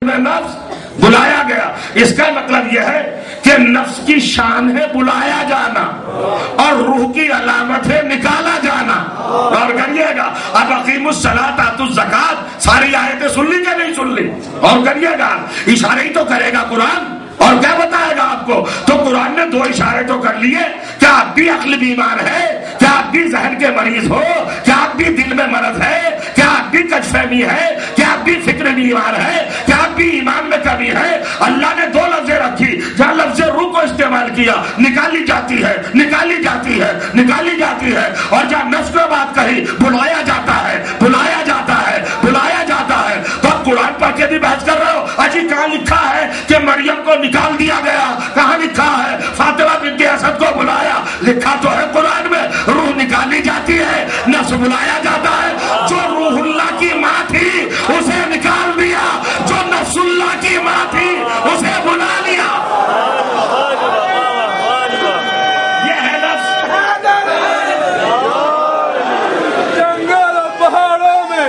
نفس بلایا گیا. اس کا مطلب یہ ہے کہ نفس کی شان ہے بلایا جانا اور روح کی علامت ہے نکالا جانا. اور کریے گا اب اقیموا الصلاۃ آتوا الزکوٰۃ ساری آیتیں سن لی کہ نہیں سن لی؟ اور کریے گا اشارے ہی تو کرے گا قرآن اور کیا بتائے گا آپ کو؟ تو قرآن نے دو اشارے تو کر لیے. کیا آپ بھی عقل بیمار ہے؟ کیا آپ بھی ذہن کے مریض ہو؟ کیا آپ بھی دل میں مرض ہے؟ کیا آپ بھی کج فہمی ہے؟ کیا آپ بھی فکر بیمار ہے؟ کیا آپ بھی ایمان میں کمی ہے؟ اللہ نے دو لفظیں رکھی. جہاں لفظ روح کو استعمال کیا نکالی جاتی ہے نکالی جاتی ہے نکالی جاتی ہے. اور جہاں نفس کو بات کہی بلایا جاتا ہے بلایا جاتا ہے بلایا جاتا ہے. تو آپ قرآن پڑھ کے بھی بحث کر رہے ہو. اجی کہاں لکھا ہے کہ مریم کو نکال دیا گیا؟ کہاں لکھا ہے فاطمہ بنت اسد کو بلایا؟ لکھا تو ہے قرآن میں روح نکالی جاتی ہے نفس بلایا جاتا ہے. جو روح اللہ کی ماں تھی اسے نکال دیا, جو نفس اللہ کی ماں تھی اسے بلا لیا. یہ ہے نفس. جنگل اور پہاڑوں میں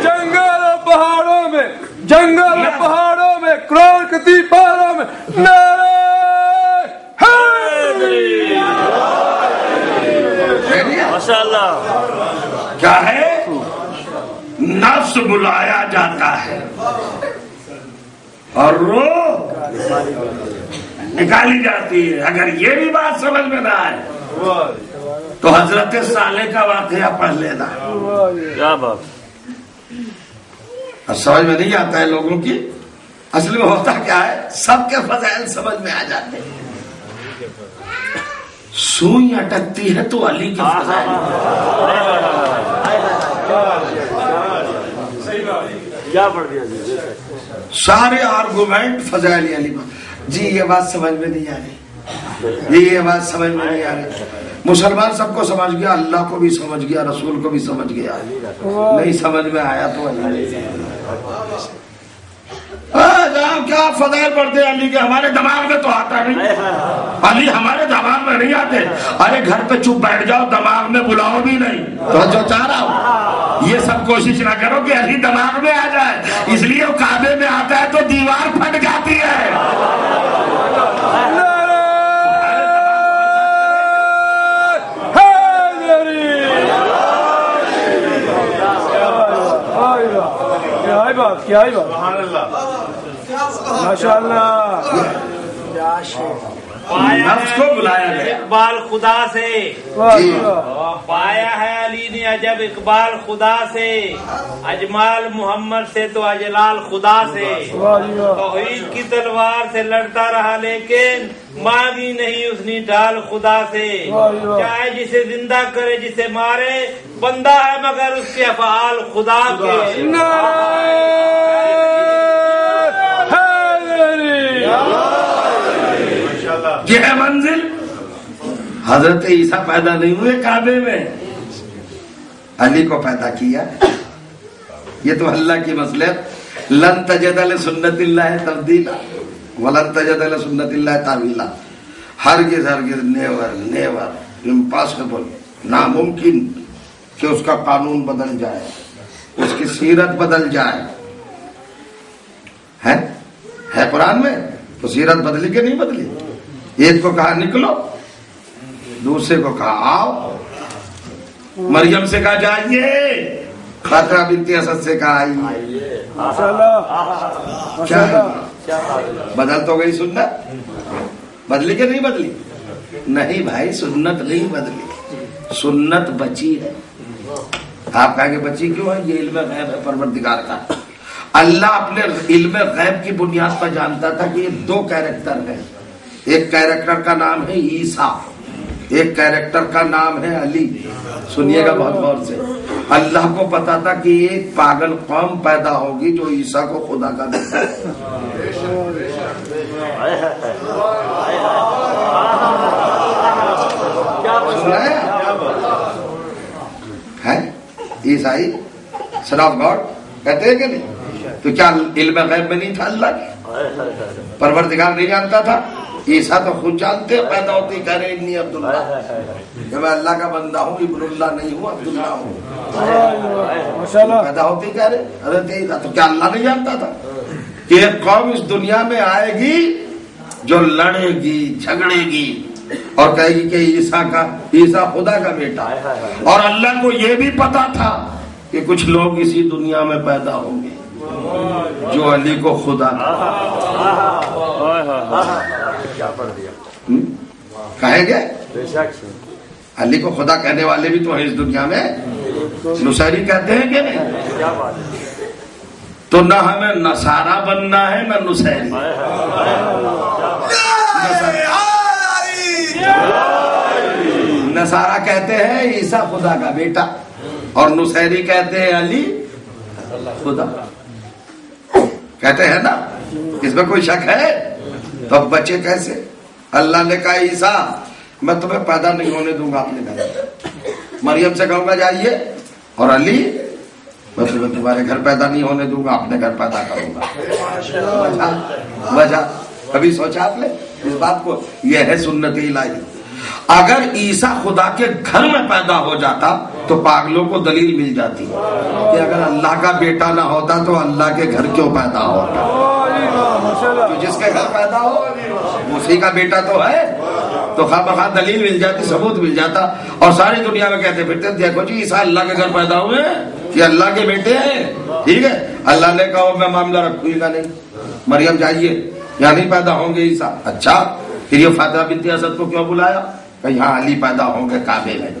جنگل اور پہاڑوں میں جنگل اور پہاڑوں میں کروڑ کتی پہاڑوں میں نعرہ ماشاءاللہ. کیا ہے؟ نفس بلایا جاتا ہے اور روح نکالی جاتی ہے. اگر یہ بھی بات سمجھ میں نہ آئے تو حضرت صالح کا واقعہ پڑھ لینا. کیا بات. سمجھ میں نہیں آتا ہے لوگوں کی. اصل میں ہوتا کیا ہے سب کے فضائل سمجھ میں آ جاتے ہیں. سوئی اٹکتی ہے تو علی کے فضائل کیا پڑھ دیا سارے آرگومنٹ فضائل علی. جی یہ بات سمجھ میں نہیں آ رہی, یہ بات سمجھ میں نہیں آ رہی. مسلمان سب کو سمجھ گیا, اللہ کو بھی سمجھ گیا, رسول کو بھی سمجھ گیا. نہیں سمجھ میں آیا تو کیا فضائل پڑھتے علی کے؟ ہمارے دماغ میں تو آتا نہیں. علی ہمارے دماغ میں نہیں آتے. ارے گھر پہ چپ بیٹھ جاؤ, دماغ میں بلاؤ بھی نہیں. تو جو چاہ رہا ہوں یہ سب کوشش نہ کرو کہ علی دماغ میں آ جائے. اس لیے وہ کعبے میں آتا ہے تو دیوار پھٹ جاتی ہے. کیا ہی بات ماشاء اللہ. نفس کو بلایا گیا. اقبال خدا سے پایا ہے علی نے عجب اقبال خدا سے. اجمال محمد سے تو اجلال خدا سے. توحید کی تلوار سے لڑتا رہا لیکن مانگی نہیں اس نے ڈال خدا سے. چاہے جسے زندہ کرے جسے مارے بندہ ہے مگر اس کے افعال خدا کے. یہ ہے منزل. حضرت عیسیٰ پیدا نہیں ہوئے کعبے میں, علی کو پیدا کیا. یہ تو اللہ کی مصلحت. لن تجد لسنت اللہ تبدیلا ولن تجد لسنت اللہ تعویلا. ہرگز ہرگز نیور نیور امپاسبل, ناممکن کہ اس کا قانون بدل جائے, اس کی سیرت بدل جائے. ہے قرآن میں تو سیرت بدلی کہ نہیں بدلی؟ ایک کو کہا نکلو, دوسرے کو کہا آؤ. مریم سے کہا جائیے, فاطمہ بنت اسد سے کہا آئیے. بدل تو گئی سنت, بدلی کہ نہیں بدلی؟ نہیں بھائی سنت نہیں بدلی, سنت بچی ہے. آپ کہیں گے بچی کیوں ہے؟ یہ علم غیب ہے پروردگار کا. اللہ اپنے علم غیب کی بنیاد پر جانتا تھا کہ یہ دو کیریکٹر ہیں. ایک کیریکٹر کا نام ہے عیسیٰ, ایک کیریکٹر کا نام ہے علی. سنیے گا بہت غور سے. اللہ کو پتا تھا کہ ایک پاگل قوم پیدا ہوگی جو عیسیٰ کو خدا کا دیتا ہے. عیسائی سن آف گاڈ کہتے ہیں کہ نہیں؟ تو کیا علم غیب میں نہیں تھا اللہ کی؟ پروردگار نہیں جانتا تھا؟ عیسیٰ تو خود جانتے ہیں پیدا ہوتے ہی کہہ رہے انی عبداللہ کہ میں اللہ کا بندہ ہوں، ابن اللہ نہیں ہوں، عبداللہ ہوں۔ پیدا ہوتے ہی کہہ رہے حضرت عیسیٰ، تو کیا اللہ نہیں جانتا تھا کہ ایک قوم اس دنیا میں آئے گی جو لڑے گی، جھگڑے گی اور کہے گی کہ عیسیٰ خدا کا بیٹا ہے؟ اور اللہ کو یہ بھی پتا تھا کہ کچھ لوگ اسی دنیا میں پیدا ہوں گے جو علی کو خدا کہیں گے۔ علی کو خدا کہنے والے بھی تو ہیں اس دنیا میں، نصیری کہتے ہیں کہ نہیں؟ تو نہ ہمیں نصارہ بننا ہے نہ نصیری۔ نصارہ کہتے ہیں عیسیٰ خدا کا بیٹا اور نصیری کہتے ہیں علی خدا، کہتے ہیں نا، اس میں کوئی شک ہے؟ تو اب بچے کیسے؟ اللہ نے کہا عیسیٰ میں تمہیں پیدا نہیں ہونے دوں گا اپنے گھر، مریم سے کہوں گا جائیے، اور علی میں تمہیں تمہارے گھر پیدا نہیں ہونے دوں گا، اپنے گھر پیدا کروں گا۔ وجہ کبھی سوچا آپ نے اس بات کو؟ یہ ہے سنت الہی۔ اگر عیسیٰ خدا کے گھر میں پیدا ہو جاتا تو پاگلوں کو دلیل مل جاتی کہ اگر اللہ کا بیٹا نہ ہوتا تو اللہ کے گھر کیوں پیدا ہوتا؟ تو جس کے گھر پیدا ہو اسی کا بیٹا تو ہے، تو خواہ بخواہ دلیل مل جاتی، ثبوت مل جاتا، اور ساری دنیا میں کہتے پھرتے دیکھو جی عیسیٰ اللہ کے گھر پیدا ہوئے ہیں، یہ اللہ کے بیٹے ہیں۔ ٹھیک ہے، اللہ نے کہا میں معاملہ رکھوں گا نہیں، مریم جائیے، یہاں نہیں پیدا ہوں گے عیسیٰ۔ اچھا پھر یہ فاطمہ بنت اسد کو کیوں بلایا کہ یہاں علی پیدا ہوں گے کعبے میں؟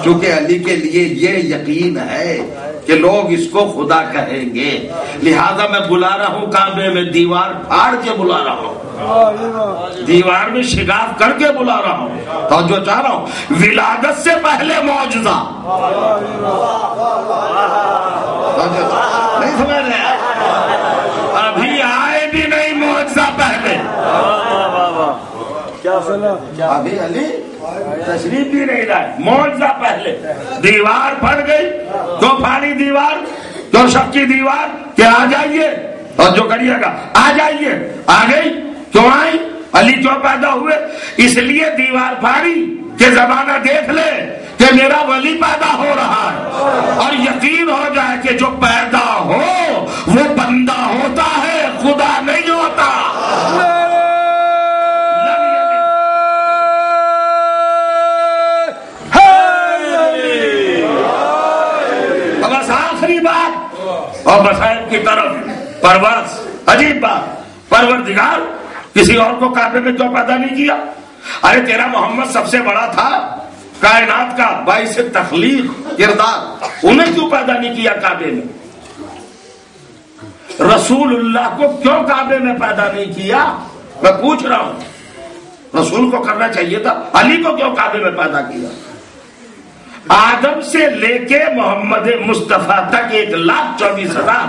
چونکہ علی کے لیے یہ یقین ہے کہ لوگ اس کو خدا کہیں گے، لہذا میں بلا رہا ہوں کعبے میں، دیوار پھاڑ کے بلا رہا ہوں، دیوار میں شگاف کر کے بلا رہا ہوں۔ تو جو چاہ رہا ہوں ولادت سے پہلے معجزہ، نہیں سمجھ رہے؟ ابھی آئے بھی نہیں معجزہ پہلے، ابھی علی تشریف بھی نہیں لائے، معجزہ پہلے۔ دیوار پھٹ گئی، تو پھاڑی دیوار، تو شب کی دیوار کہ آ جائیے، اور جو کریے گا آ جائیے، آ گئی۔ کیوں آئی؟ علی کیوں پیدا ہوئے؟ اس لیے دیوار پھاڑی کہ زمانہ دیکھ لے کہ میرا ولی پیدا ہو رہا ہے، اور یقین ہو جائے کہ جو پیدا ہو وہ بندہ ہوتا ہے، خدا نہیں ہوتا۔ بس آخری بات، اور مسائل کی طرف پرواز، عجیب بات، پروردگار کسی اور کو کعبے میں کیوں پیدا نہیں کیا؟ ارے تیرا محمد سب سے بڑا تھا، کائنات کا باعث تخلیق کردار، انہیں کیوں پیدا نہیں کیا کعبے میں؟ رسول اللہ کو کیوں کعبے میں پیدا نہیں کیا؟ میں پوچھ رہا ہوں، رسول کو کرنا چاہیے تھا، علی کو کیوں کعبے میں پیدا کیا؟ آدم سے لے کے محمد مصطفیٰ تک 1,24,000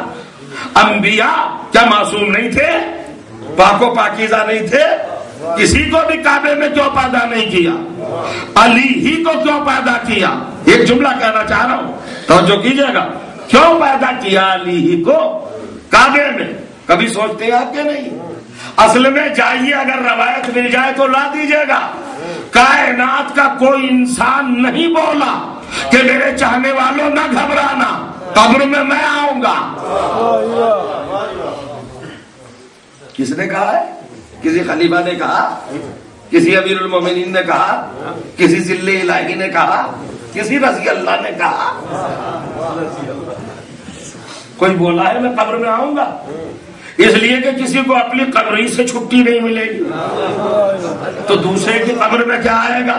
انبیاء کیا معصوم نہیں تھے؟ پاک و پاکیزہ نہیں تھے؟ کسی کو بھی کعبے میں کیوں پیدا نہیں کیا؟ علی ہی کو کیوں پیدا کیا؟ ایک جملہ کہنا چاہ رہا ہوں، توجہ کیجئے گا، کیوں پیدا کیا علی ہی کو کعبے میں؟ کبھی سوچتے ہیں آپ کے نہیں؟ اصل میں جائیے، اگر روایت مل جائے تو لا دیجئے گا، کائنات کا کوئی انسان نہیں بولا کہ میرے چاہنے والوں نہ گھبرانا، قبر میں آؤں گا۔ کس نے کہا ہے؟ کسی خلیفہ نے کہا؟ کسی امیر المومنین نے کہا؟ کسی ذل الہی نے کہا؟ کسی رضی اللہ نے کہا؟ کوئی بولا ہے میں قبر میں آؤں گا؟ اس لیے کہ کسی کو اپنی قبر ہی سے چھٹی نہیں ملے گی، تو دوسرے کی قبر میں کیا آئے گا؟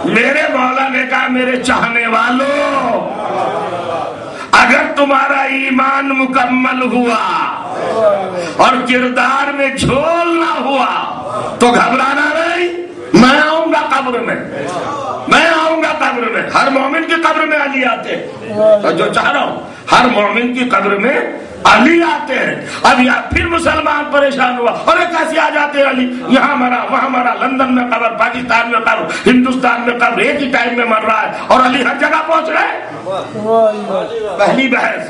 میرے مولا نے کہا میرے چاہنے والوں، اگر تمہارا ایمان مکمل ہوا اور کردار میں جھول نہ ہوا تو گھبرانا نہیں، میں آؤں گا قبر میں، میں آؤں گا قبر میں۔ ہر مومن کی قبر میں علی آتے ہیں، اور جو چاہ رہا ہوں ہر مومن کی قبر میں علی آتے ہیں۔ اب یا پھر مسلمان پریشان ہوا، اور کیسے آ جاتے ہیں علی؟ یہاں مرا، وہاں مرا، لندن میں قبر، پاکستان میں قبر، ہندوستان میں قبر، ایک ہی ٹائم میں مر رہا ہے، اور علی ہر جگہ پہنچ رہے ہیں۔ پہلی بحث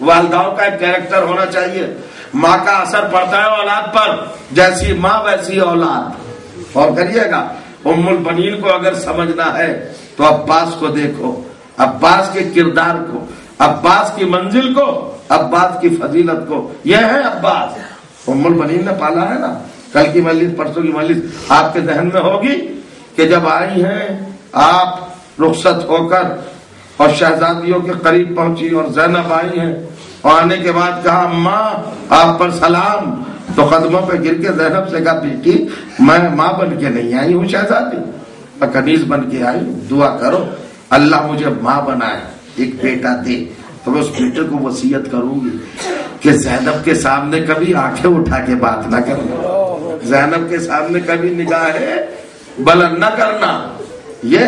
والداؤں کا ایک کیریکٹر ہونا چاہیے. ماں کا اثر پڑتا ہے اولاد پر، جیسی ماں ویسی اولاد. اور کریے گا ام البنین کو اگر سمجھنا ہے تو عباس کو دیکھو، عباس کے کردار کو، عباس کی منزل کو، عباس کی فضیلت کو. یہ ہے عباس. ام البنین نے پالا ہے نا. کل کی مجلس، پرسوں کی مجلس آپ کے ذہن میں ہوگی کہ جب آئی ہیں آپ رخصت ہو کر اور شہزادیوں کے قریب پہنچی اور زینب آئی ہیں اور آنے کے بعد کہا اماں آپ پر سلام، تو قدموں پہ گر کے زینب سے کہا بیٹی میں ماں بن کے نہیں آئی ہوں شہزادی، میں کنیز بن کے آئی ہوں، دعا کرو اللہ مجھے ماں بنائے، ایک بیٹا دے. تو میں اس بیٹے کو وصیت کروں گی کہ زینب کے سامنے کبھی آنکھیں اٹھا کے بات نہ کرنا، زینب کے سامنے کبھی نگاہیں بلند نہ کرنا. یہ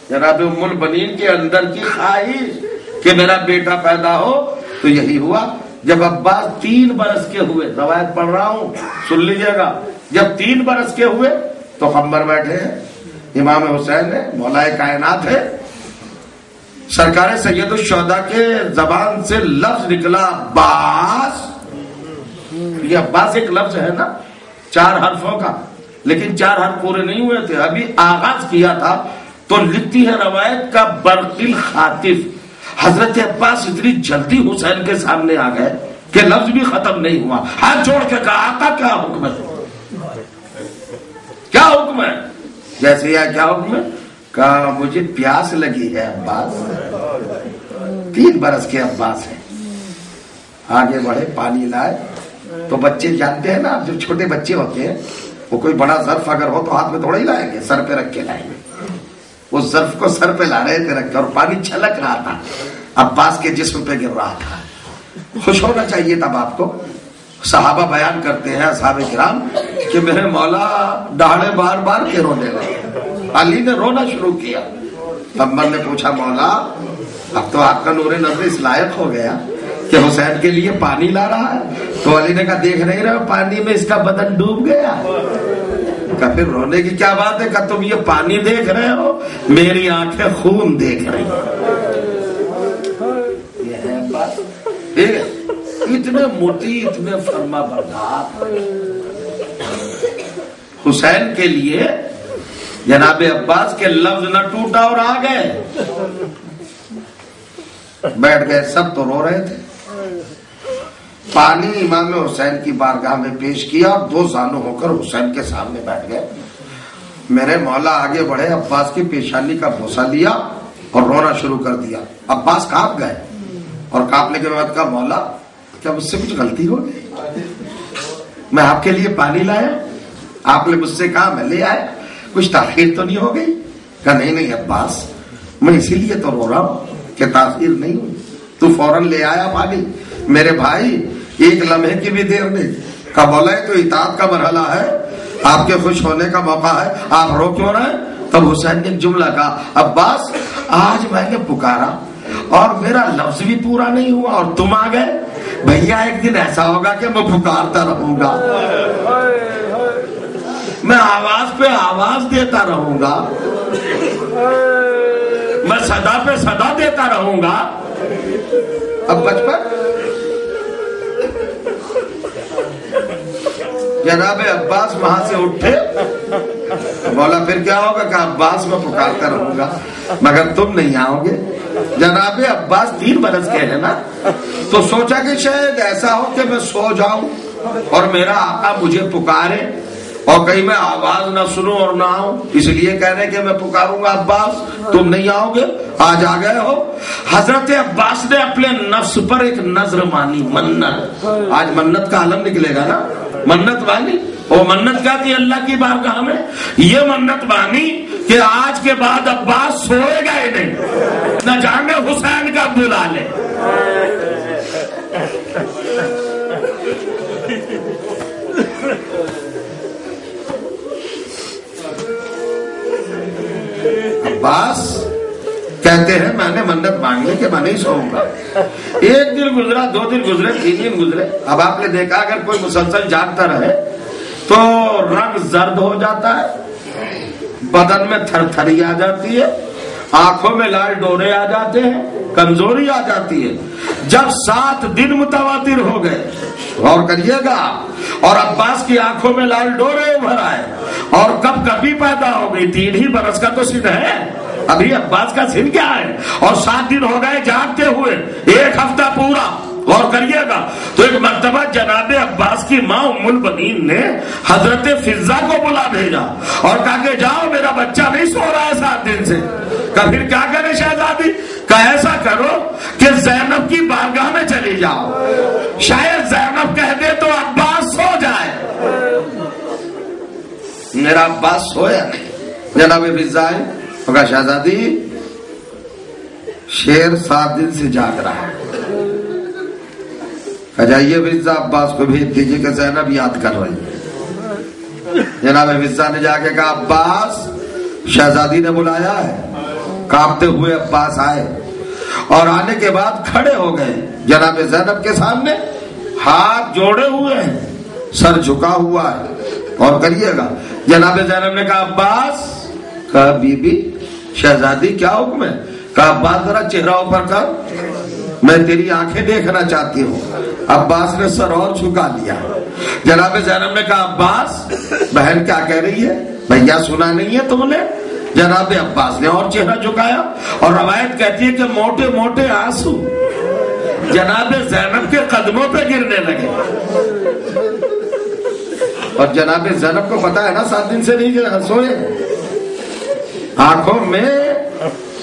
جناب ام البنین کے اندر کی خواہش کہ میرا بیٹا پیدا ہو. تو یہی ہوا جب عباس 3 برس کے ہوئے، روایت پڑھ رہا ہوں سن لیجیے گا، جب 3 برس کے ہوئے تو قمبر بیٹھے ہیں، امام حسین ہے، مولا کائنات ہے، سرکار سید الشہداء کے زبان سے لفظ نکلا عباس. یہ عباس ایک لفظ ہے نا 4 حرفوں کا، لیکن 4 حرف پورے نہیں ہوئے تھے، ابھی آغاز کیا تھا. تو لکھتی ہے روایت کا برق الخاطف، حضرت عباس اتنی جلدی حسین کے سامنے آ گئے کہ لفظ بھی ختم نہیں ہوا، ہاتھ جوڑ کے کہا آقا کیا حکم ہے، کیا حکم ہے؟ جیسے یہ کیا حکم ہے؟ کہا مجھے پیاس لگی ہے عباس. 3 برس کے عباس ہیں. آگے بڑھے، پانی لائے. تو بچے جانتے ہیں نا، جو چھوٹے بچے ہوتے ہیں وہ کوئی بڑا ظرف اگر ہو تو ہاتھ میں تھوڑا ہی لائیں گے، سر پہ رکھ کے لائیں گے. اس ظرف کو سر پہ لا رہے تھے رکھ کر، اور پانی چھلک رہا تھا، عباس کے جسم پہ گر رہا تھا. خوش ہونا چاہیے تھا باپ کو. صحابہ بیان کرتے ہیں اصحاب کرام کہ میرے مولا دہاڑے بار بار کے رونے لگے. علی نے رونا شروع کیا. عمر نے پوچھا مولا اب تو آپ کا نور نظر اس لائق ہو گیا کہ حسین کے لیے پانی لا رہا ہے. تو علی نے کہا دیکھ نہیں رہے پانی میں اس کا بدن ڈوب گیا. کہ پھر رونے کی کیا بات ہے؟ کہ تم یہ پانی دیکھ رہے ہو، میری آنکھیں خون دیکھ رہی ہیں. یہ ہے بات. اتنے موٹی، اتنے فرما بردار حسین کے لیے جناب عباس کے لفظ نہ ٹوٹا اور آ گئے. بیٹھ گئے، سب تو رو رہے تھے. پانی امام حسین کی بارگاہ میں پیش کیا اور 2 زانو ہو کر حسین کے سامنے بیٹھ گئے. میرے مولا آگے بڑھے، عباس کی پیشانی کا بوسہ لیا اور رونا شروع کر دیا. عباس کانپ گئے اور کانپنے کے بعد کہا مولا کیا مجھ سے کچھ غلطی ہو گئی؟ میں آپ کے لیے پانی لایا، آپ نے مجھ سے کہا میں لے آیا، کچھ تاخیر تو نہیں ہو گئی؟ کہا نہیں عباس میں اسی لیے تو رو رہا ہوں کہ تاخیر نہیں ہوئی، تو فوراً لے آیا پانی. میرے بھائی ایک لمحے کی بھی دیر نہیں. کہا مولا تو اطاعت کا مرحلہ ہے، آپ کے خوش ہونے کا موقع ہے، آپ رو کیوں رہے ہیں؟ تب حسین نے ایک جملہ کہا عباس آج میں نے پکارا اور میرا لفظ بھی پورا نہیں ہوا اور تم آ گئے. بھیا ایک دن ایسا ہوگا کہ میں پکارتا رہوں گا، میں آواز پہ آواز دیتا رہوں گا، میں صدا پہ صدا دیتا رہوں گا. اب بچپن جناب عباس وہاں سے اٹھے. بولا پھر کیا ہوگا؟ کہ عباس میں پکارتا رہوں گا مگر تم نہیں آؤ گے. جناب عباس 3 برس کے ہیں نا، تو سوچا کہ شاید ایسا ہو کہ میں سو جاؤں اور میرا آقا مجھے پکارے اور کہیں میں آواز نہ سنوں اور نہ آؤں، اس لیے کہہ رہے کہ میں پکاروں گا عباس تم نہیں آؤ گے. آج آ گئے ہو. حضرت عباس نے اپنے نفس پر ایک نظر مانی، منت. آج منت کا عالم نکلے گا نا. منت مانی، وہ منت کیا تھی اللہ کی بارگاہ میں؟ یہ منت مانی کہ آج کے بعد عباس سوئے گا ہی نہیں، نہ جانے حسین کا بلا لے. عباس کہتے ہیں میں نے منت مانگ لی کہ میں نہیں سوؤں گا. 1 دن گزرا، 2 دن گزرے، 3 دن گزرے. اب آپ نے دیکھا اگر کوئی مسلسل جاگتا رہے تو رنگ زرد ہو جاتا ہے، بدن میں تھر تھری آ جاتی ہے، آنکھوں میں لال ڈورے آ جاتے ہیں، کمزوری آ جاتی ہے. جب 7 دن متواتر ہو گئے، غور کریے گا، اور عباس کی آنکھوں میں لال ڈورے ابھر آئے، اور کب کبھی پیدا ہو گئی، 3 ہی برس کا تو سن ہے، ابھی عباس کا سن کیا ہے، اور 7 دن ہو گئے جاگتے ہوئے، 1 ہفتہ پورا. غور کریے گا. تو ایک مرتبہ جناب عباس کی ماں ام البنین نے حضرت فضہ کو بلا بھیجا اور کہا کہ جاؤ، میرا بچہ نہیں سو رہا ہے 7 دن سے. کہ پھر کیا کرے شہزادی؟ کہ ایسا کرو کہ زینب کی بارگاہ میں چلی جاؤ، شاید زینب کہہ دے تو عباس سو جائے. میرا عباس سویا نہیں. جناب فضہ آئے، کہا شہزادی شیر 7 دن سے جاگ رہا ہے. جائیے فضہ عباس کو بھیج دیجیے کہ زینب یاد کر رہی ہے. جناب فضہ نے جا کے کہا عباس شہزادی نے بلایا ہے. کانپتے ہوئے عباس آئے اور آنے کے بعد کھڑے ہو گئے جناب زینب کے سامنے، ہاتھ جوڑے ہوئے ہیں، سر جھکا ہوا ہے. اور کریے گا، جناب زینب نے کہا عباس. کہا بی بی شہزادی کیا حکم ہے؟ کہا عباس ذرا چہرہ اوپر کر، میں تیری آنکھیں دیکھنا چاہتی ہوں. عباس نے سر اور جھکا دیا. جناب زینب نے کہا عباس بہن کیا کہہ رہی ہے؟ بھیا سنا نہیں ہے تم نے؟ جناب عباس نے اور چہرہ جھکایا، اور روایت کہتی ہے کہ موٹے موٹے آنسو جناب زینب کے قدموں پہ گرنے لگے. اور جناب زینب کو پتا ہے نا 7 دن سے نہیں سوئے، آنکھوں میں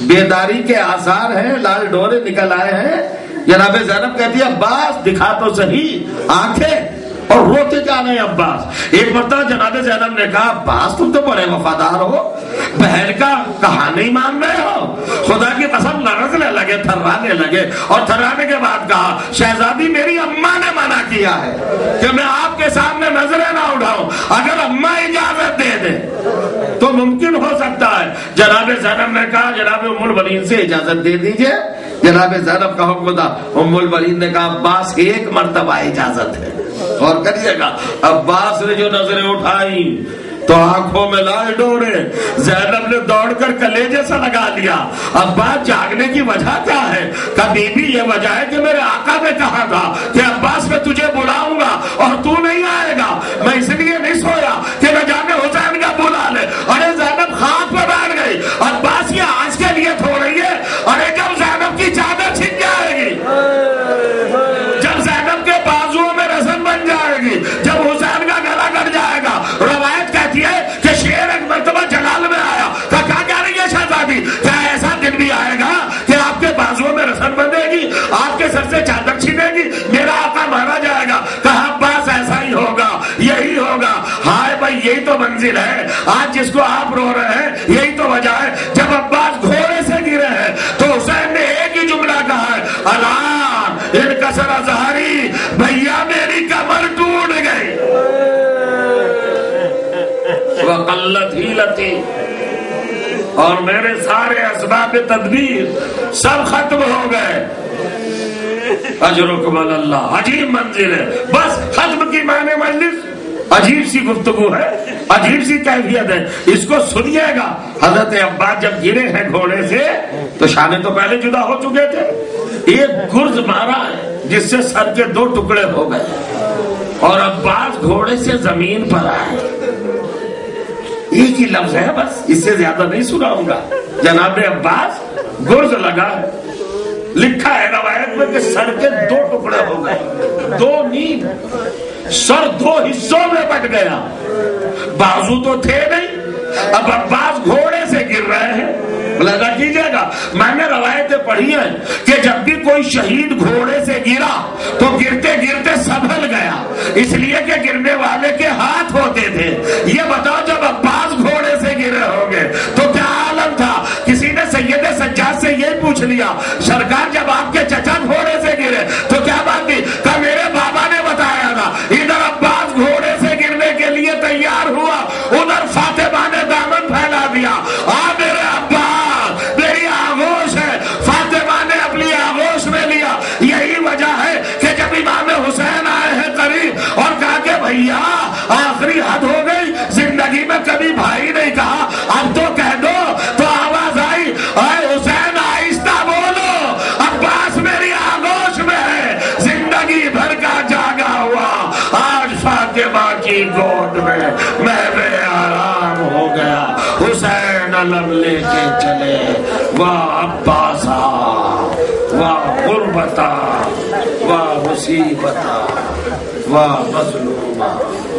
بیداری کے آثار ہیں، لال ڈورے نکل آئے ہیں. جناب زینب کہتی ہے عباس دکھا تو صحیح آنکھیں، اور روتے کیا نہیں عباس. ایک مرتبہ جناب زینب نے کہا عباس تم تو بڑے وفادار ہو، بہن کا کہا نہیں مان رہے ہو. خدا کی قسم لرزنے لگے، تھرانے لگے، اور تھرانے کے بعد کہا شہزادی میری اماں نے منع کیا ہے کہ میں آپ کے سامنے نظریں نہ اٹھاؤں، اگر اماں اجازت دے دے تو ممکن ہو سکتا ہے. جناب زینب نے کہا جناب ام البنین سے اجازت دے دیجئے. جناب زینب کا حکم تھا. ام البنین نے کہا عباس 1 مرتبہ اجازت ہے. اور کریے گا، عباس نے جو نظریں اٹھائی تو آنکھوں میں لال ڈورے. زینب نے دوڑ کر کلیجے سے لگا لیا. عباس جاگنے کی وجہ کیا ہے؟ کہ بی بی یہ وجہ ہے کہ میرے آقا نے کہا تھا کہ عباس میں تجھے بلاؤں گا اور تو نہیں آئے گا، میں اس لیے نہیں سویا کہ میں جانے حسین کا بلا لے. ارے زینب خاک پہ بیٹھ گئی. عباس یہ آج کے لیے تھو رہی ہے، ارے جب زینب کی چادر چھن جائے گی، جب زینب کے بازوؤں میں رسن بن جائے گی، جب حسین کا گلا کٹ جائے گا. روایت کہتی ہے کہ شیر ایک مرتبہ جلال میں آیا، کہا کیا رہی ہے شہزادی؟ کیا ایسا دن بھی آئے گا کہ آپ کے بازوؤں میں رسن بندھے گی، آپ کے سر سے چادر چھینے گی، میرا آقا مارا جائے گا؟ کہا عباس ایسا ہی ہوگا، یہی ہوگا. ہائے بھائی یہی تو منزل ہے آج جس کو آپ رو رہے ہیں، یہی تو وجہ ہے. جب عباس گھوڑے سے گرے ہیں تو حسین نے ایک ہی جملہ کہا ہے، الان انکسر ظہری، بھیا میری کمر ٹوٹ گئی. وقلت ہیلتی، اور میرے سارے اسباب تدبیر سب ختم ہو گئے. اجرکم اللہ. عجیب منزل ہے. بس ختم کی معنی مجلس. عجیب سی گفتگو ہے، عجیب سی کیفیت ہے. اس کو سنیے گا. حضرت عباس جب گرے ہیں گھوڑے سے تو شانے تو پہلے جدا ہو چکے تھے. ایک گرز مارا ہے جس سے سر کے 2 ٹکڑے ہو گئے، اور عباس گھوڑے سے زمین پر آئے. ایک ہی لفظ ہے بس، اس سے زیادہ نہیں سناؤں گا. جناب عباس گرز لگا ہے. لکھا ہے روایت میں کہ سر کے 2 ٹکڑے ہو گئے، 2 نہیں، سر 2 حصوں میں بٹ گیا. بازو تو تھے نہیں. اب عباس گھوڑے سے گر رہے ہیں. لگا کیجیے گا، میں نے روایتیں پڑھی ہیں کہ جب بھی کوئی شہید گھوڑے سے گرا تو گرتے گرتے سنبھل گیا، اس لیے کہ گرنے والے کے ہاتھ ہوتے تھے. یہ بتاؤ جب عباس گھوڑے سے گرے ہوں گے تو کیا عالم تھا؟ کسی نے سید سجاد سے یہ پوچھ لیا سرکار جب آپ کے چچا گھوڑے سے گرے تو کیا بات تھی؟ کہ میرے بابا نے بتایا تھا. ادھر عباس گھوڑے سے گرنے کے لیے تیار ہوا، ادھر فاطمہ نے دامن پھیلا دیا. میرے عباس میری آغوش ہے، فاطمہ نے اپنی آغوش میں لیا. یہی وجہ ہے کہ جب امام حسین آئے ہیں قریب اور کہا کہ بھیا آخری حد ہو گئی، زندگی میں کبھی بھائی نہیں کہا، اب تو کہہ دو، تو آواز آئی اے حسین آہستہ بولو. فاطمہ کی گود میں بے آرام ہو گیا. حسین علم لے کے چلے. واہ عباسا واہ غربتا واہ مصیبتا واہ مظلومہ.